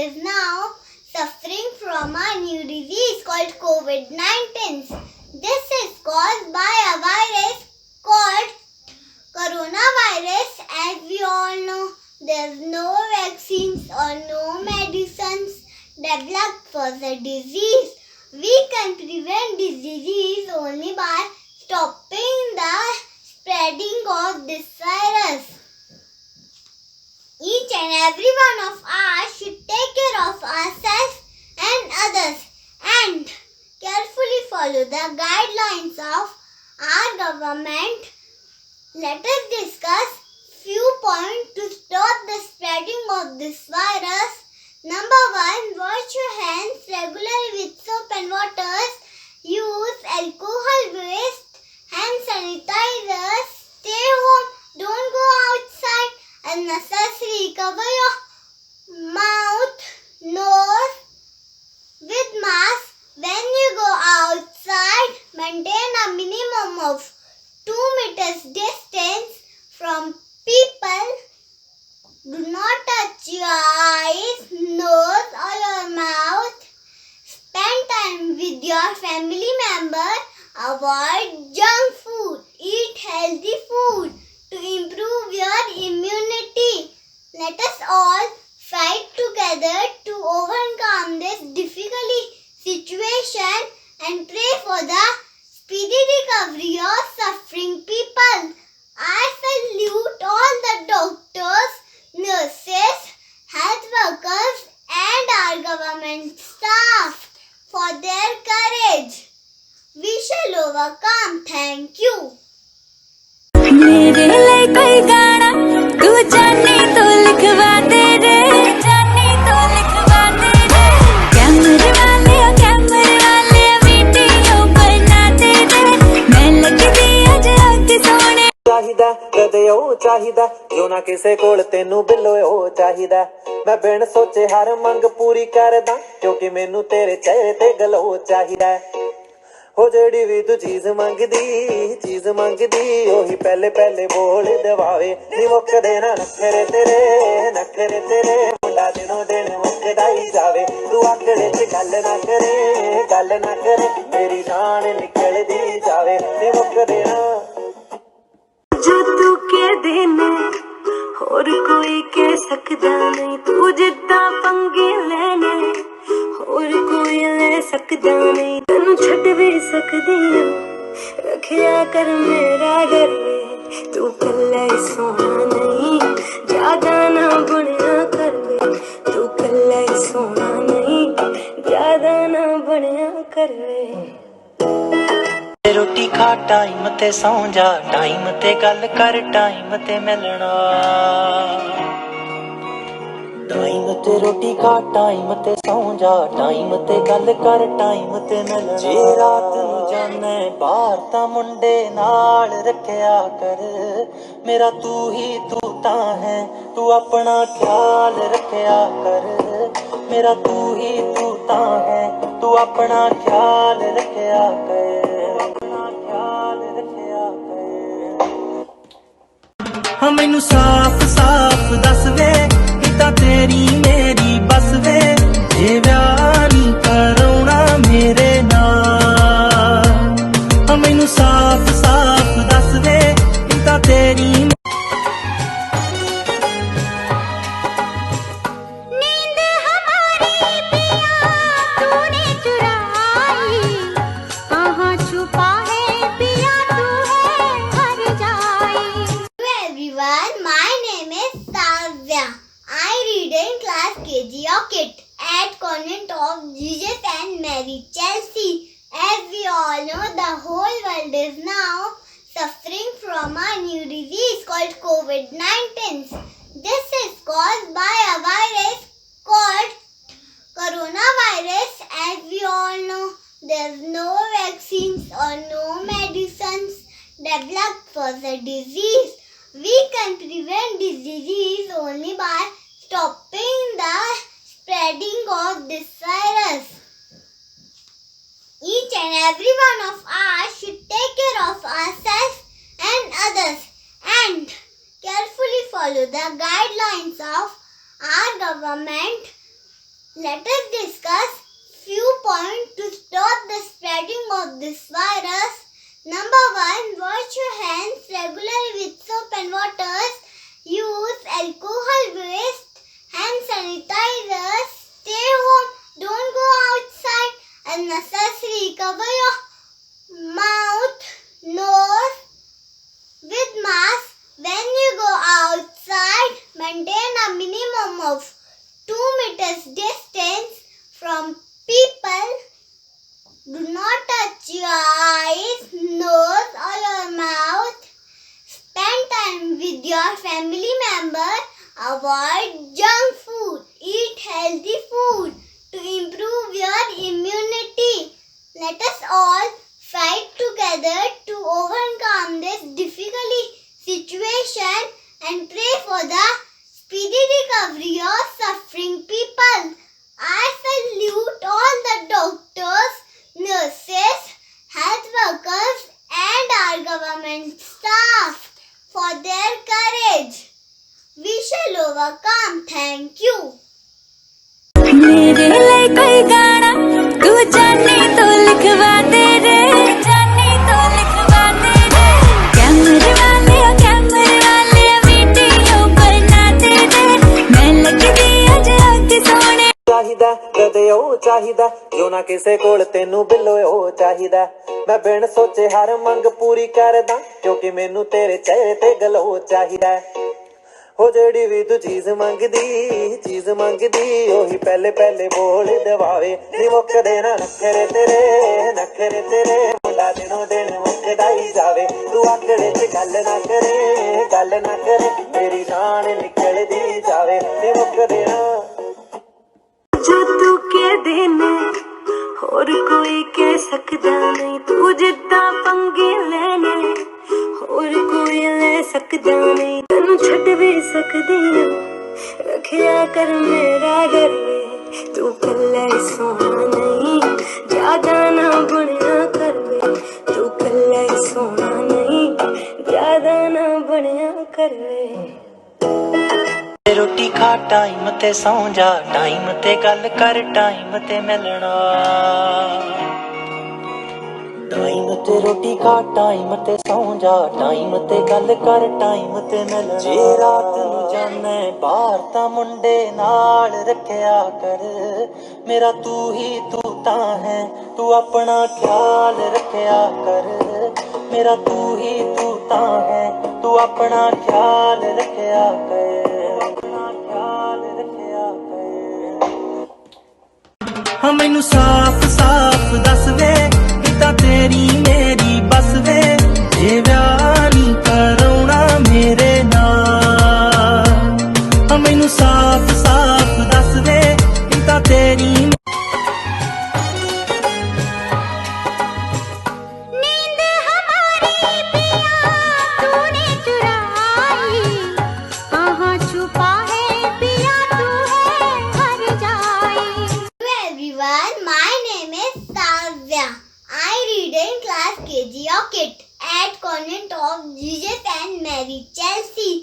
is now suffering from a new disease called COVID-19. This is caused by a virus called coronavirus. As we all know, there's no vaccines or no medicines developed for the disease. We can prevent this disease only by stopping the spreading of this virus. Each and every one of us should take care of ourselves and others and carefully follow the guidelines of our government. Let us discuss few points to stop the spreading of this virus. Number 1, wash your hands regularly with soap and water. Use alcohol-based hand sanitizers. Stay home. Don't go outside. Unnecessary. Cover your mouth, nose with mask. When you go outside, maintain a minimum of 2 meters distance from people. Do not touch your eyes, nose or your mouth. Spend time with your family member. Avoid junk food. Eat healthy food to improve your immunity. Let us all fight together to overcome this difficult situation and pray for the speedy recovery of suffering people. I salute all the doctors, nurses, health workers and our government staff for their courage. We shall overcome. Thank you. मेरे लिए कोई गाना तू जाने तो लिखवा दे रे, जाने तो लिखवा दे रे। कैमरे वाले वीडियो बना दे रे। मैं लगदी अज अग सोने चाहिदा कदे ओ चाहिदा जो ना किसे कोल तेनू बिलो ओ चाहिदा। मैं बिन सोचे हर मंग पूरी करदा क्योंकि मैनू तेरे चेहरे ते गलो चाहिदा। हो जेड़ी भी तू चीज मंगदी ओही पहले पहले बोल दवावे नी मुक देना नखरे तेरे मुंडा दिनों दिन मुकदा ही जावे। तू आकड़े च गल ना करे मेरी जान निकल दी जावे नी मुक देना। जो तू कह देने और कोई कह सकदा नहीं, तू जिद्दां पंगे लेने और कोई ले सकदा नहीं। तैनू छड्ड भी सकदी हां, रखिया कर मेरा घर वे। तू कल्ला ही सोना नहीं, ज्यादा ना बनिया कर वे। तू कल्ला ही सोना नहीं, ज्यादा ना बनिया कर वे। रोटी खा टाइम ते सौ जा, टाइम ते गल कर, टाइम ते मिलना। टाइम ते रोटी खा टाइम ते सौ जा, टाइम ते गल कर, टाइम ते मिलना। जे रात नू जाने बाहर तां मुंडे नाल रखिया कर, मेरा तू ही तू तां है, तू अपना ख्याल रखिया कर। मेरा तू ही तू तां है, तू अपना ख्याल रखिया कर। हाँ मैनू साफ साफ दस वे किता तेरी मेरी बस वे, जे व्याह नी करौना मेरे नाल। हाँ मैनू साफ साफ दस वे किता तेरी नींद हमारी पिया तूने चुराई, कहाँ छुपा है पिया तू है हर जाई। Hello everyone, my name is Savya. I read in class KG of KIT at Convent of Jesus and Mary Chelsea. As we all know, the whole world is now suffering from a new disease called COVID-19. This is caused by a virus called coronavirus. As we all know, there's no vaccines or no medicines developed for the disease. We can prevent this disease only by stopping the spreading of this virus. Each and every one of us should take care of ourselves and others and carefully follow the guidelines of our government. Let us discuss few points to stop the spreading of this virus. Number 1. Wash your hands regularly with soap and water. Use alcohol waste, hand sanitizers. Stay home. Don't go outside unnecessarily. Cover your mouth, nose with mask. When you go outside, maintain a minimum of 2 meters distance from people. Do not touch your eyes, nose or your mouth. Spend time with your family member. Avoid junk food. Eat healthy food to improve your immunity. Let us all fight together to overcome this difficult situation and pray for the speedy recovery of suffering people. I salute all the doctors, nurses, health workers and our government staff for their courage. We shall overcome. Thank you. मेरे लिए कोई गाना तू जाने तो लिखवा दे रे, जाने तो लिखवा दे रे। कैमरे वाले वीडियो बना दे रे, मैं लगदी अज अग सोने। ਚਾਹੀਦਾ ਕਦੇ ਉਹ ਚਾਹੀਦਾ ਜੋ ਨਾ ਕਿਸੇ ਕੋਲ ਤੈਨੂੰ ਬਿੱਲੋ ਉਹ ਚਾਹੀਦਾ ਮੈਂ ਬਿਨ ਸੋਚੇ ਹਰ ਮੰਗ ਪੂਰੀ ਕਰਦਾ ਕਿਉਂਕਿ ਮੈਨੂੰ ਤੇਰੇ ਚਿਹਰੇ ਤੇ ਗਲੋ ਚਾਹੀਦਾ ਉਹ ਜਿਹੜੀ ਵੀ ਤੂੰ ਚੀਜ਼ ਮੰਗਦੀ ਉਹੀ ਪਹਿਲੇ ਬੋਲ ਦਵਾਵੇ ਨੀ ਮੁੱਕਦੇ ਨਾ ਨਖਰੇ ਤੇਰੇ ਮੁੰਡਾ ਦਿਨੋਂ ਦਿਨ ਮੁੱਕਦਾ ਹੀ ਜਾਵੇ ਤੂੰ ਆਖੜੇ ਚ ਗੱਲ ਨਾ ਕਰੇ ਮੇਰੀ ਜਾਨ ਨਿਕਲਦੀ ਜਾਵੇ ਨੀ ਮੁੱਕਦੇ ਨਾ जो तू कह देने होर कोई कह सकदा नहीं तू जिद्दां पंगे लेने होर कोई ले सकदा नहीं तैनू छड्ड भी सकदी हां रखिया कर मेरा घर में तू कल्ला ही सोना नहीं ज्यादा ना बनिया कर वे तू कल्ला ही सोना नहीं ज्यादा ना बनिया कर वे रोटी खा टाइम ते सौ जा टाइम ते गल कर टाइम ते मिलना टाइम ते रोटी खा टाइम ते सौ जा टाइम ते गल कर टाइम ते मिलना जे रात नूं जाने बाहर तां मुंडे नाल रखिया कर मेरा तू ही तू तां है तू अपना ख्याल रखिया कर मेरा तू ही तू तां है तू अपना ख्याल रखिया कर हाँ मैनू साफ दस वे किता तेरी मेरी बस वे जे व्याह नी करौना मेरे नाल हाँ मैनू साफ दस वे किता तेरी नींद हमारी पिया तूने चुराई कहाँ छुपा है पिया तू है घर जाई। Hello everyone, my name is Savya. I read in class KG of KIT at Convent of Jesus and Mary Chelsea.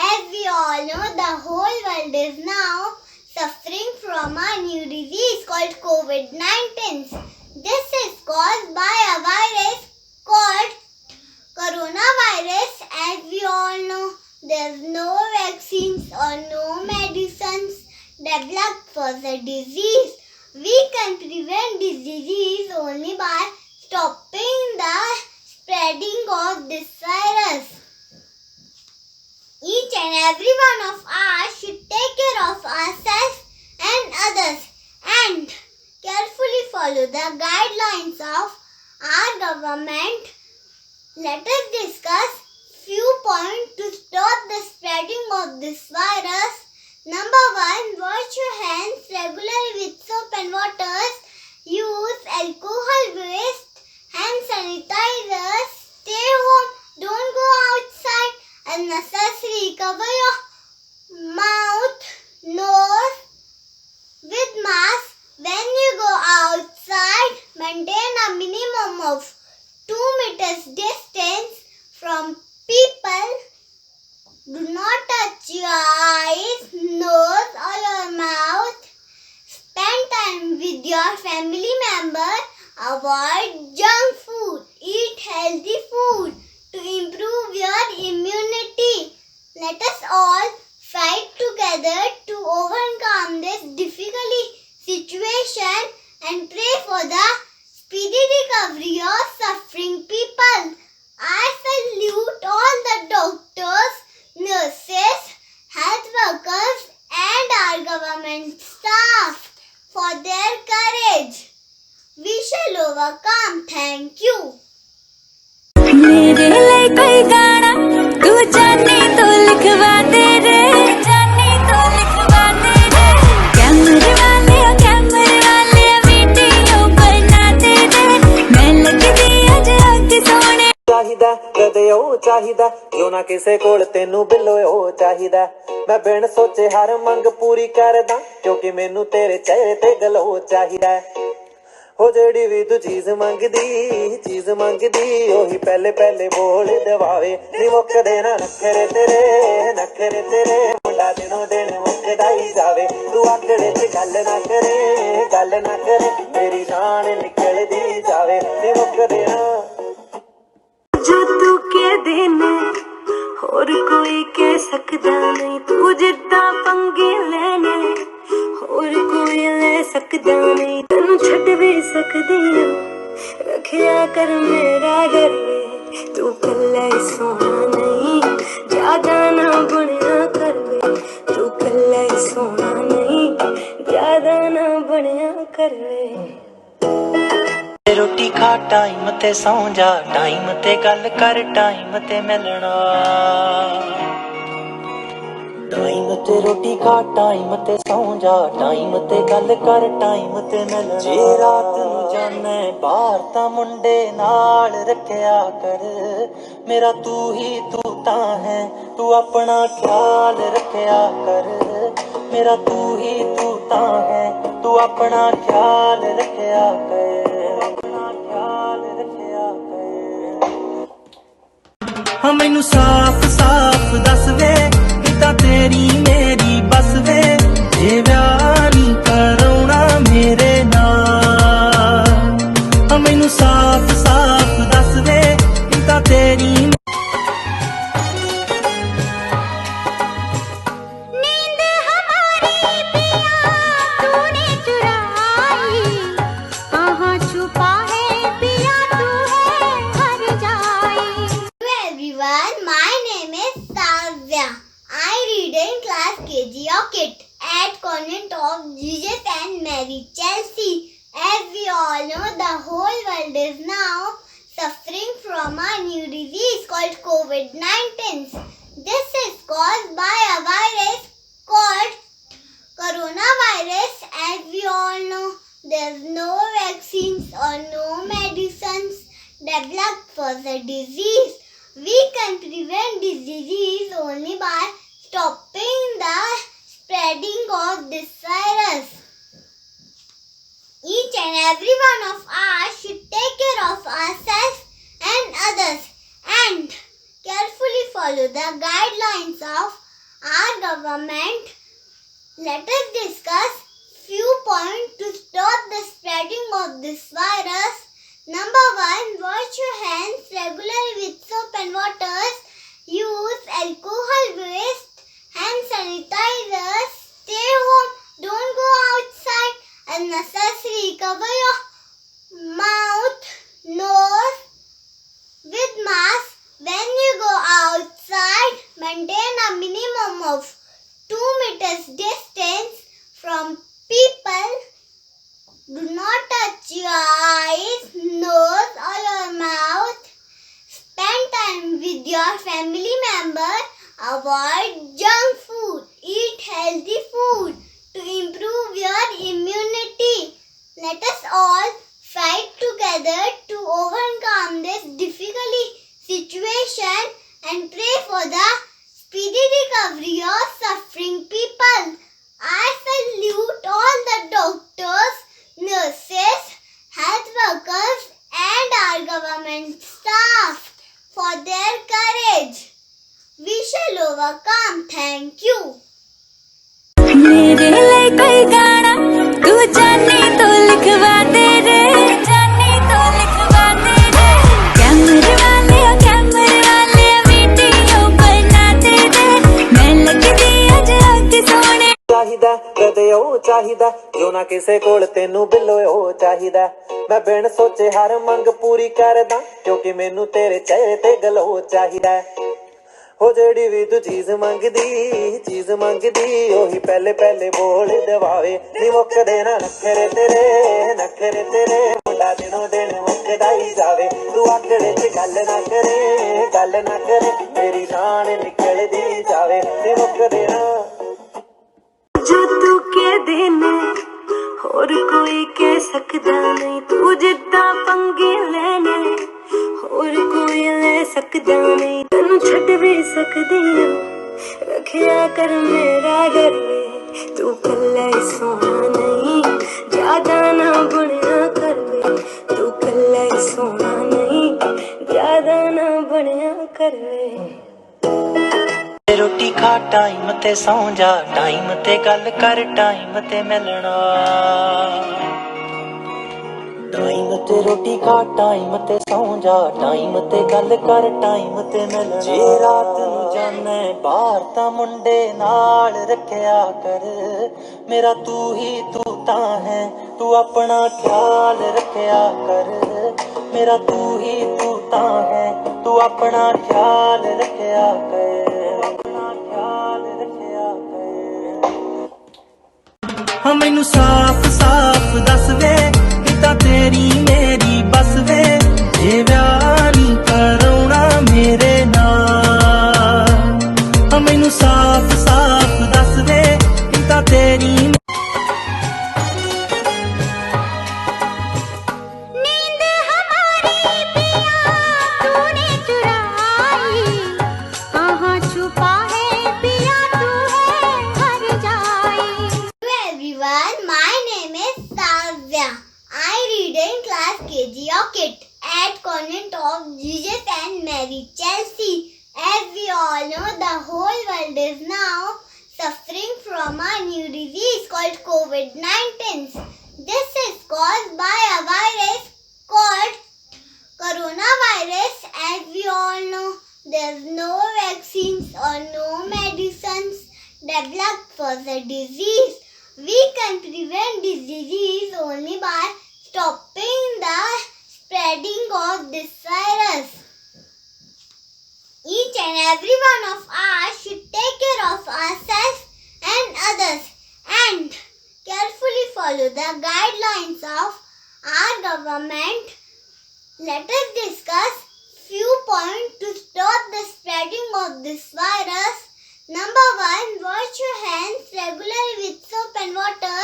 As we all know, the whole world is now suffering from a new disease called COVID-19. This is caused by a virus called coronavirus. As we all know, there's no vaccines or no medicines developed for the disease. We can prevent this disease only by stopping the spreading of this virus. Each and every one of us should take care of ourselves and others and carefully follow the guidelines of our government. Let us discuss few points to stop the spreading of this virus. Number 1. Wash your hands regularly with soap and water. Use alcohol waste, hand sanitizers. Stay home. Don't go outside unnecessarily. Cover your mouth, nose with mask. When you go outside, maintain a minimum of 2 meters distance from people. Do not touch your eyes, nose or your mouth. Spend family member. Avoid junk food. Eat healthy food to improve your immunity. Let us all fight together to overcome this difficult situation and pray for the speedy recovery of suffering people. I salute all the doctors, nurses, health workers and our government staff for their courage. We shall overcome. Thank you. मेरे लिए कोई गाना तू जाने तो लिखवा दे रे, जाने तो लिखवा दे रे। कैमरे वाले वीडियो बना दे रे। मैं लगदी अज अग सोने ਚਾਹੀਦਾ ਕਦੇ ਉਹ ਚਾਹੀਦਾ ਜੋ ਨਾ ਕਿਸੇ ਕੋਲ ਤੈਨੂੰ ਬਿੱਲੋ ਉਹ ਚਾਹੀਦਾ ਮੈਂ ਬਿਨ ਸੋਚੇ ਹਰ ਮੰਗ ਪੂਰੀ ਕਰਦਾ ਕਿਉਂਕਿ ਮੈਨੂੰ ਤੇਰੇ ਚਿਹਰੇ ਤੇ ਗਲੋ ਚਾਹੀਦਾ ਉਹ ਜਿਹੜੀ ਵੀ ਤੂੰ ਚੀਜ਼ ਮੰਗਦੀ ਉਹੀ ਪਹਿਲੇ ਬੋਲ ਦਵਾਵੇ ਨੀ ਮੁੱਕਦੇ ਨਾ ਨਖਰੇ ਤੇਰੇ ਮੁੰਡਾ ਦਿਨੋਂ ਦਿਨ ਮੁੱਕਦਾ ਹੀ ਜਾਵੇ ਤੂੰ ਆਕੜੇ ਚ ਗੱਲ ਨਾ ਕਰੇ ਮੇਰੀ ਜਾਨ ਨਿਕਲਦੀ ਜਾਵੇ ਨੀ ਮੁੱਕਦੇ ਨਾ जो तू कह देने होर कोई कह सकदा नहीं, तू जिद्दां पंगे लेने होर कोई ले सकदा नहीं। तैनू छड्ड भी सकदी हां, रखिया कर मेरा घर वे, तू कल्ला ही सोना नहीं, ज्यादा ना बनिया कर वे, तू कल्ला ही सोना नहीं, ज्यादा ना बनिया कर वे। ਰੋਟੀ ਖਾ ਟਾਈਮ ਤੇ ਸੌਂ ਜਾ, ਟਾਈਮ ਤੇ ਗੱਲ ਕਰ, ਟਾਈਮ ਤੇ ਮਿਲਣਾ। ਟਾਈਮ ਤੇ ਰੋਟੀ ਖਾ ਟਾਈਮ ਤੇ ਸੌਂ ਜਾ, ਟਾਈਮ ਤੇ ਗੱਲ ਕਰ, ਟਾਈਮ ਤੇ ਮਿਲਣਾ। ਜੇ ਰਾਤ ਨੂੰ ਜਾਣਾ ਬਾਹਰ ਤਾਂ ਮੁੰਡੇ ਨਾਲ ਰੱਖਿਆ ਕਰ, ਮੇਰਾ ਤੂੰ ਹੀ ਤੂੰ ਤਾਂ ਹੈ, ਤੂੰ ਆਪਣਾ ਖਿਆਲ ਰੱਖਿਆ ਕਰ। ਮੇਰਾ ਤੂੰ ਹੀ ਤੂੰ ਤਾਂ ਹੈ, ਤੂੰ ਆਪਣਾ ਖਿਆਲ ਰੱਖਿਆ ਕਰ। ਹਾਂ ਮੈਨੂੰ ਸਾਫ਼ ਦੱਸ ਵੇ ਕਿੱਦਾਂ ਤੇਰੀ ਮੇਰੀ ਬਸ ਵੇ, ਜੇ ਵਿਆਹ ਨਹੀਂ ਕਰਾਉਣਾ ਮੇਰੇ ਨਾਲ। ਹਾਂ ਮੈਨੂੰ ਸਾਫ਼ ਦੱਸ ਵੇ ਕਿੱਦਾਂ ਤੇਰੀ नींद हमारी पिया तूने चुराई, कहाँ छुपा है पिया तू है घर जाई। Hello everyone, my name is Savya. I read in class KG of KIT at Convent of Jesus and Mary, Chelsea. As we all know, the whole world is now suffering from a new disease called COVID-19. This is caused by a virus called coronavirus. As we all know, there's no vaccines or no medicines developed for the disease. We can prevent this disease only by stopping the spreading of this virus. Each and every one of us should take care of ourselves and others and carefully follow the guidelines of our government. Let us discuss few points to stop the spreading of this virus. Number 1, wash your hands regularly with soap and water. Use alcohol-based hand sanitizers. Stay home. Don't go outside unnecessarily. Cover your mouth, nose with mask. When you go outside, maintain a minimum of 2 meters distance from people. Do not touch your eyes, nose or your mouth. Spend time with your family member. Avoid junk food. Eat healthy food to improve your immunity. Let us all fight together to overcome this difficult situation and pray for the speedy recovery of suffering people. I salute all the doctors, nurses, health workers and our government staff for their courage. We shall overcome. Thank you. मेरे लिए कोई गाना तू जाने तो लिखवा ਚਾਹੀਦਾ ਕਦੇ ਉਹ ਚਾਹੀਦਾ ਜੋ ਨਾ ਕਿਸੇ ਕੋਲ ਤੈਨੂੰ ਬਿੱਲੋ ਉਹ ਚਾਹੀਦਾ ਮੈਂ ਬਿਨ ਸੋਚੇ ਹਰ ਮੰਗ ਪੂਰੀ ਕਰਦਾ ਕਿਉਂਕਿ ਮੈਨੂੰ ਤੇਰੇ ਚਿਹਰੇ ਤੇ ਗਲੋ ਚਾਹੀਦਾ ਹੋ ਜਿਹੜੀ ਵੀ ਤੂੰ ਚੀਜ਼ ਮੰਗਦੀ ਉਹੀ ਪਹਿਲੇ ਪਹਿਲੇ ਬੋਲ ਦਵਾਵੇ ਨੀ ਮੁੱਕਦੇ ਨਾ ਨਖਰੇ ਤੇਰੇ ਮੁੰਡਾ ਦਿਨੋਂ ਦਿਨ ਮੁੱਕਦਾ ਹੀ ਜਾਵੇ ਤੂੰ ਆਕੜੇ ਚ ਗੱਲ ਨਾ ਕਰੇ ਮੇਰੀ ਜਾਨ ਨਿਕਲਦੀ ਜਾਵੇ ਨੀ ਮੁੱਕਦੇ ਨਾ जो तू कह देने होर कोई कह सकदा नहीं तू जिद्दां पंगे लेने होर कोई ले सकदा नहीं तैनू छड्ड भी सकदी हां रखिया कर मेरा डर वे तू कल्ला ही सोना नहीं ज्यादा ना बनिया कर वे तू कल्ला ही सोना नहीं ज्यादा ना बनिया कर वे रोटी खा टाइम ते सौ जा टाइम ते गल कर टाइम ते मिलना टाइम ते रोटी खा टाइम ते सौ जा टाइम ते गल कर टाइम ते मिलना जे रात नू जाने बाहर तां मुंडे नाल रखिया कर मेरा तू ही तू तां है तू अपना ख्याल रखिया कर मेरा तू ही तू तां है तू अपना ख्याल रखिया कर हाँ मैनू साफ साफ दस वे किता तेरी मेरी बस वे जे व्याह नहीं करौना मेरे नाल हाँ मैनू साफ साफ दस वे किता तेरी नींद हमारी पिया तूने चुराई कहाँ छुपा है पिया तू है घर जाई। Hello everyone, my name is Savya. I read in class KG or KIT at Convent of Jesus and Mary, Chelsea. As we all know, the whole world is now suffering from a new disease called COVID-19. This is caused by a virus called coronavirus. As we all know, there's no vaccines or no medicines developed for the disease. We can prevent this disease only by stopping the spreading of this virus. Each and every one of us should take care of ourselves and others and carefully follow the guidelines of our government. Let us discuss few points to stop the spreading of this virus. Number 1, wash your hands regularly with soap and water.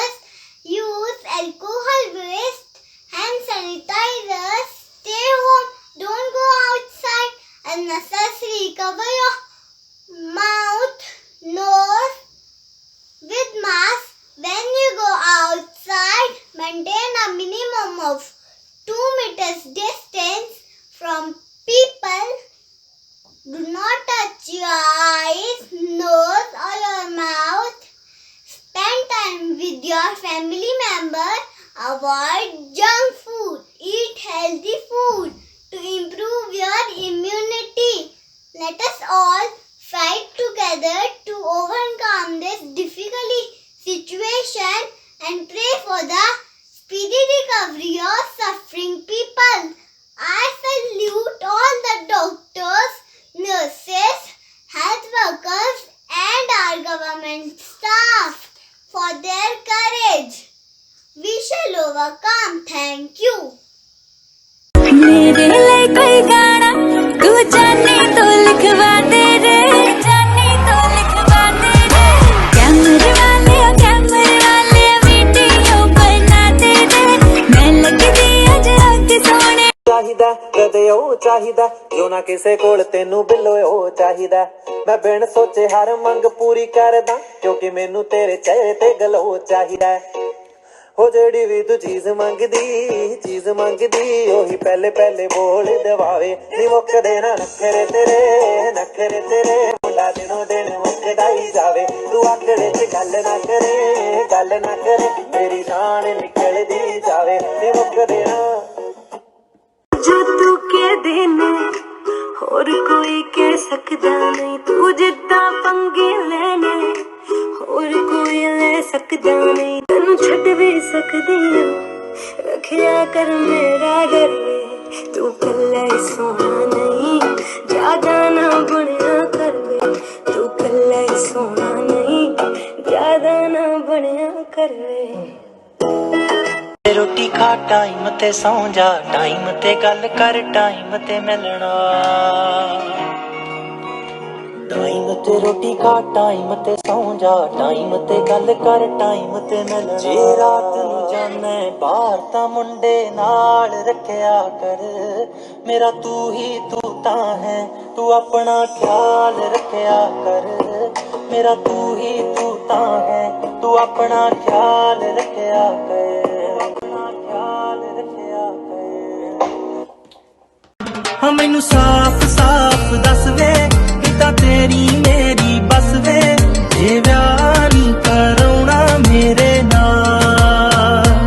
Use alcohol-based hand sanitizers. Stay home. Don't go outside unnecessarily. Cover your mouth, nose with mask. When you go outside, maintain a minimum of 2 meters distance from people. Do not touch your eyes, nose or your mouth. Spend time with your family member. Avoid junk food. Eat healthy food to improve your immunity. Let us all fight together to overcome this difficult situation and pray for the speedy recovery of suffering people. I salute all the doctors, nurses, health workers and our government staff for their courage. We shall overcome. Thank you. मेरे लिए कोई गाना तू जाने तो लिखवा दे रे जाने तो लिखवा दे रे कैमरे वाले वीडियो बना दे रे मैं लगदी अज अग सोने ਚਾਹੀਦਾ ਕਦੇ ਉਹ ਚਾਹੀਦਾ ਜੋ ਨਾ ਕਿਸੇ ਕੋਲ ਤੈਨੂੰ ਬਿੱਲੋ ਉਹ ਚਾਹੀਦਾ ਮੈਂ ਬਿਨ ਸੋਚੇ ਹਰ ਮੰਗ ਪੂਰੀ ਕਰਦਾ ਕਿਉਂਕਿ ਮੈਨੂੰ ਤੇਰੇ ਚਿਹਰੇ ਤੇ ਗਲੋ ਚਾਹੀਦਾ ਹੋ ਜਿਹੜੀ ਵੀ ਤੂੰ ਚੀਜ਼ ਮੰਗਦੀ ਉਹੀ ਪਹਿਲੇ ਪਹਿਲੇ ਬੋਲ ਦਵਾਵੇ ਨੀ ਮੁੱਕਦੇ ਨਾ ਨਖਰੇ ਤੇਰੇ ਮੁੰਡਾ ਦਿਨੋਂ ਦਿਨ ਮੁੱਕਦਾ ਹੀ ਜਾਵੇ ਤੂੰ ਆਕੜੇ ਚ ਗੱਲ ਨਾ ਕਰੇ ਮੇਰੀ ਜਾਨ ਨਿਕਲਦੀ ਜਾਵੇ ਨੀ ਮੁੱਕਦੇ ਨਾ जो तू कह देने होर कोई कह सकदा नहीं तू जिद्दां पंगे लेने ਹੋਰ ਕੋਈ ਲੈ ਸਕਦਾ ਨਹੀਂ, ਤੈਨੂੰ ਛੱਡ ਵੀ ਸਕਦੀ ਹਾਂ, ਰੱਖਿਆ ਕਰ ਮੇਰਾ ਡਰ ਵੇ, ਤੂੰ ਕੱਲਾ ਹੀ ਸੋਹਣਾ ਨਹੀਂ, ਜ਼ਿਆਦਾ ਨਾ ਬਣਿਆ ਕਰ ਵੇ, ਤੂੰ ਕੱਲਾ ਹੀ ਸੋਹਣਾ ਨਹੀਂ, ਜ਼ਿਆਦਾ ਨਾ ਬਣਿਆ ਕਰ ਵੇ। ਰੋਟੀ ਖਾ ਟਾਈਮ ਤੇ ਸੌਂ ਜਾ, ਟਾਈਮ ਤੇ ਗੱਲ ਕਰ, ਟਾਈਮ ਤੇ ਮਿਲਣਾ। ਟਾਈਮ ਤੇ ਰੋਟੀ ਖਾ, ਟਾਈਮ ਤੇ ਸੌਂ ਜਾ, ਟਾਈਮ ਤੇ ਗੱਲ ਕਰ, ਟਾਈਮ ਤੇ ਮਿਲਣਾ। ਜੇ ਰਾਤ ਨੂੰ ਜਾਣਾ ਬਾਹਰ ਤਾਂ ਮੁੰਡੇ ਨਾਲ ਰੱਖਿਆ ਕਰ, ਮੇਰਾ ਤੂੰ ਹੀ ਤੂੰ ਤਾਂ ਹੈ, ਤੂੰ ਆਪਣਾ ਖਿਆਲ ਰੱਖਿਆ ਕਰ, ਮੇਰਾ ਤੂੰ ਹੀ ਤੂੰ ਤਾਂ ਹੈ, ਤੂੰ ਆਪਣਾ ਖਿਆਲ ਰੱਖਿਆ ਕਰ। ਹਾਂ ਮੈਨੂੰ ਸਾਫ਼ ਸਾਫ਼ ਦੱਸ ਵੇ, ਕਿੱਦਾਂ ਤੇਰੀ ਮੇਰੀ ਬਸ ਵੇ, ਜੇ ਵਿਆਹ ਨਹੀਂ ਕਰਾਉਣਾ ਮੇਰੇ ਨਾਲ।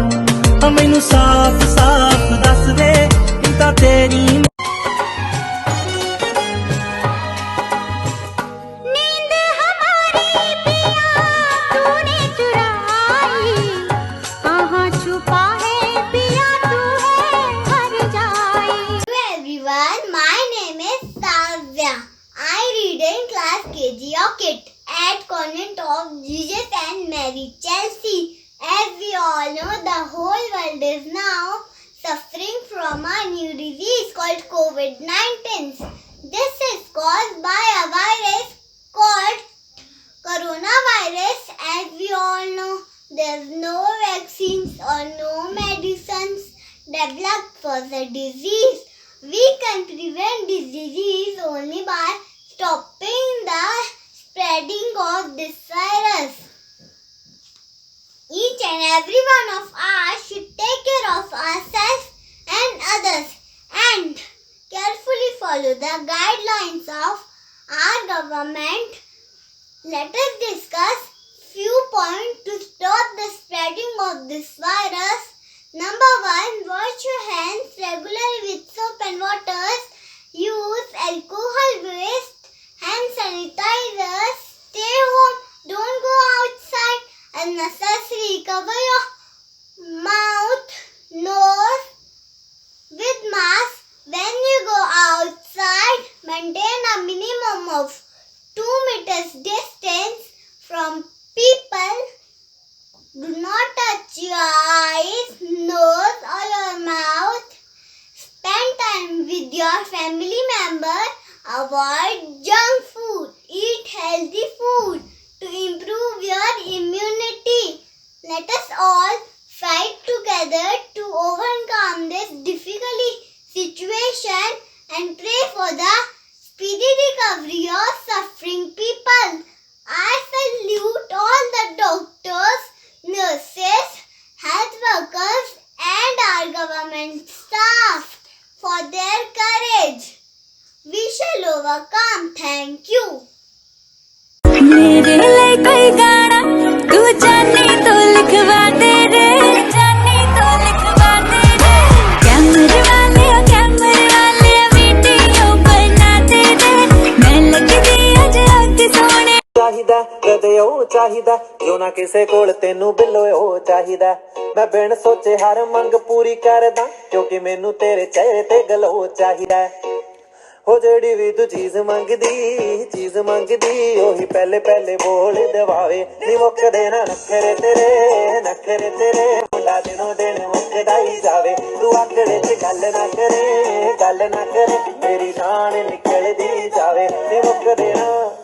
ਹਾਂ ਮੈਨੂੰ ਸਾਫ਼ ਸਾਫ਼ ਦੱਸ ਵੇ, ਕਿੱਦਾਂ ਤੇਰੀ नींद हमारी पिया तूने चुराई, कहाँ छुपा है पिया तू है हर जाई। Hello everyone, my name is Savya. I read in class KG or KIT at Convent of Jesus and Mary, Chelsea. As we all know, the whole world is now suffering from a new disease called COVID-19. This is caused by a virus called coronavirus. As we all know, there's no vaccines or no medicines developed for the disease. We can prevent this disease only by stopping the spreading of this virus. Each and every one of us should take care of ourselves and others and carefully follow the guidelines of our government. Let us discuss few points to stop the spreading of this virus. Number 1, wash your hands regularly with soap and water. Use alcohol-based hand sanitizers. Stay home. Don't go outside unnecessarily. Cover your mouth, nose with mask. When you go outside, maintain a minimum of 2 meters distance from people. Do not touch your eyes, nose or your mouth. Spend time with your family member. Avoid junk food. Eat healthy food to improve your immunity. Let us all fight together to overcome this difficult situation and pray for the speedy recovery of suffering people. I salute all the doctors, nurses, health workers and our government staff for their courage. We shall overcome. Thank you. मेरे लिए कोई गाना तू जाने तो लिखवा दे रे, जाने तो लिखवा दे रे, कैमरे वाले वीडियो बना दे रे, मैं लगदी अज अग सोने। ਚਾਹੀਦਾ ਕਦੇ ਉਹ ਚਾਹੀਦਾ ਜੋ ਨਾ ਕਿਸੇ ਕੋਲ ਤੈਨੂੰ ਬਿੱਲੋ ਉਹ ਚਾਹੀਦਾ, ਮੈਂ ਬਿਨ ਸੋਚੇ ਹਰ ਮੰਗ ਪੂਰੀ ਕਰਦਾ, ਕਿਉਂਕਿ ਮੈਨੂੰ ਤੇਰੇ ਚਿਹਰੇ ਤੇ ਗਲੋ ਚਾਹੀਦਾ। ਉਹ ਜਿਹੜੀ ਵੀ ਤੂੰ ਚੀਜ਼ ਮੰਗਦੀ ਉਹੀ ਪਹਿਲੇ ਪਹਿਲੇ ਬੋਲ ਦਵਾਵੇ, ਨੀ ਮੁੱਕਦੇ ਨਾ ਨਖਰੇ ਤੇਰੇ ਮੁੰਡਾ ਦਿਨੋਂ ਦਿਨ ਮੁੱਕਦਾ ਹੀ ਜਾਵੇ, ਤੂੰ ਆਕੜੇ ਚ ਗੱਲ ਨਾ ਕਰੇ ਮੇਰੀ ਜਾਨ ਨਿਕਲਦੀ ਜਾਵੇ, ਨੀ ਮੁੱਕਦੇ ਨਾ